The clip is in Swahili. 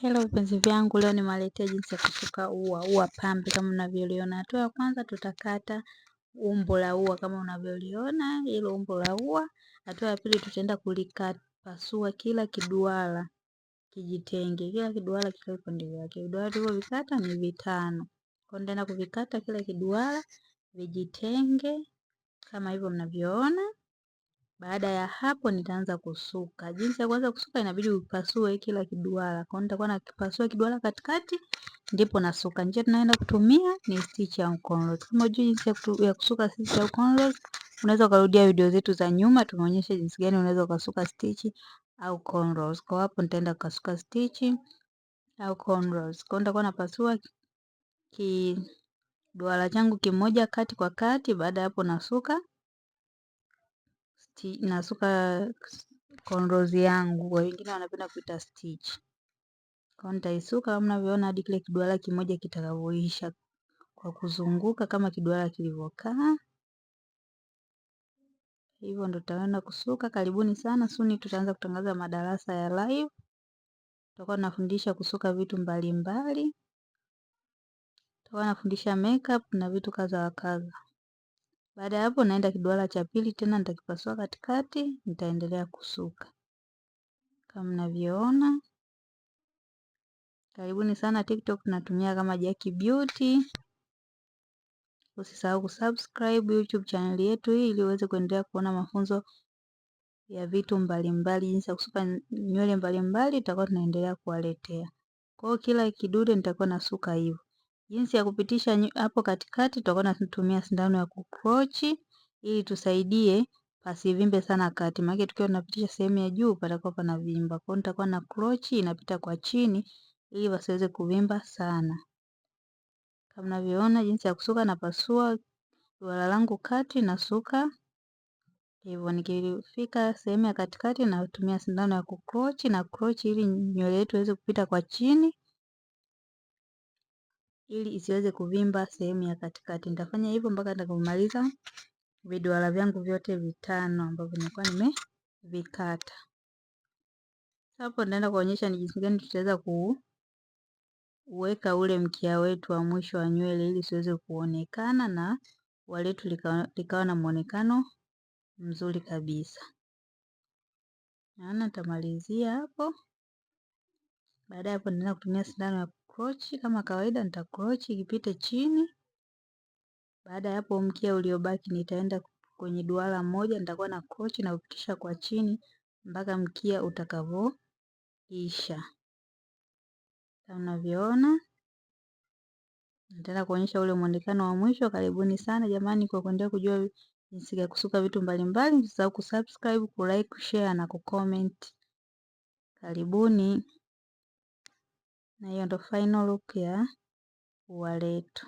Hello vipenzi vyangu, leo nimewaletea jinsi ya kusuka ua pambe kama mnavyoliona. Hatua ya kwanza tutakata umbo la ua kama unavyoliona hilo umbo la ua. Hatua ya pili tutaenda kulikapasua kila kiduara kijitenge, kila kiduara kikae upande wake. Viduara tulivyovikata ni 5. Kwa hiyo nitaenda kuvikata kila kiduara vijitenge kama hivyo mnavyoona. Baada ya hapo nitaanza kusuka. Jinsi ya kuanza kusuka inabidi upasue kila kiduara. Kwa hiyo nitakuwa nakipasua kiduara katikati ndipo nasuka. Njia tunaenda kutumia ni stitch ya cornrows. Kama hujui jinsi ya kusuka stitch ya cornrows, unaweza kurudia video zetu za nyuma, tumeonyesha jinsi gani unaweza kusuka stitch au cornrows. Kwa hapo nitaenda kusuka stitch au cornrows. Kwa hiyo nitakuwa napasua kiduara changu kimoja kati kwa kati. Baada ya hapo nasuka cornrows yangu, wengine wanapenda kuita stitch. Kwa nitaisuka kama mnavyoona hadi kile kiduara kimoja kitakavyoisha kwa kuzunguka kama kiduara kilivyokaa. Hivyo ndo tutaenda kusuka. Karibuni sana, soon tutaanza kutangaza madarasa ya live. Tutakuwa nafundisha kusuka vitu mbalimbali. Tutakuwa nafundisha makeup na vitu kadha wa kadha. Baada ya hapo naenda kiduara cha pili tena nitakipasua katikati, nitaendelea kusuka. Kama mnavyoona. Karibuni sana TikTok, natumia kama Jackie Beauty. Usisahau kusubscribe YouTube channel yetu hii ili uweze kuendelea kuona mafunzo ya vitu mbalimbali, jinsi ya kusuka nywele mbalimbali tutakuwa tunaendelea kuwaletea. Kwa hiyo kila kidude nitakuwa nasuka hivyo. Jinsi ya kupitisha hapo katikati tutakuwa tunatumia sindano ya kukrochi ili tusaidie pasivimbe sana kati. Maana tukiwa tunapitisha sehemu ya juu patakuwa panavimba. Kwa hiyo nitakuwa na krochi inapita kwa chini ili wasiweze kuvimba sana. Kama mnavyoona jinsi ya kusuka, napasua duara langu kati nasuka hivyo. Nikifika sehemu ya katikati natumia sindano ya kukrochi na krochi ili nywele yetu iweze kupita kwa chini ili isiweze kuvimba sehemu ya katikati. Nitafanya hivyo mpaka nitakapomaliza viduara vyangu vyote 5 ambavyo nilikuwa nimevikata. Hapo nitaenda kuonyesha ni jinsi gani tutaweza kuweka ule mkia wetu wa mwisho wa nywele ili siweze kuonekana na waletu likawa na muonekano mzuri kabisa. Naona nitamalizia hapo. Baada ya hapo nitaenda kutumia sindano ya kukrochi kama kawaida, nitakrochi ikipite chini. Baada ya hapo mkia uliobaki nitaenda kwenye duara moja, nitakuwa na krochi na kupitisha kwa chini mpaka mkia utakavyoisha. Kama unavyoona. Nitaenda kuonyesha ule muonekano wa mwisho. Karibuni sana jamani kwa kuendelea kujua jinsi ya kusuka vitu mbalimbali. Usisahau kusubscribe, kulike, kushare na kucomment. Karibuni. Na hiyo ndo final look ya ua letu.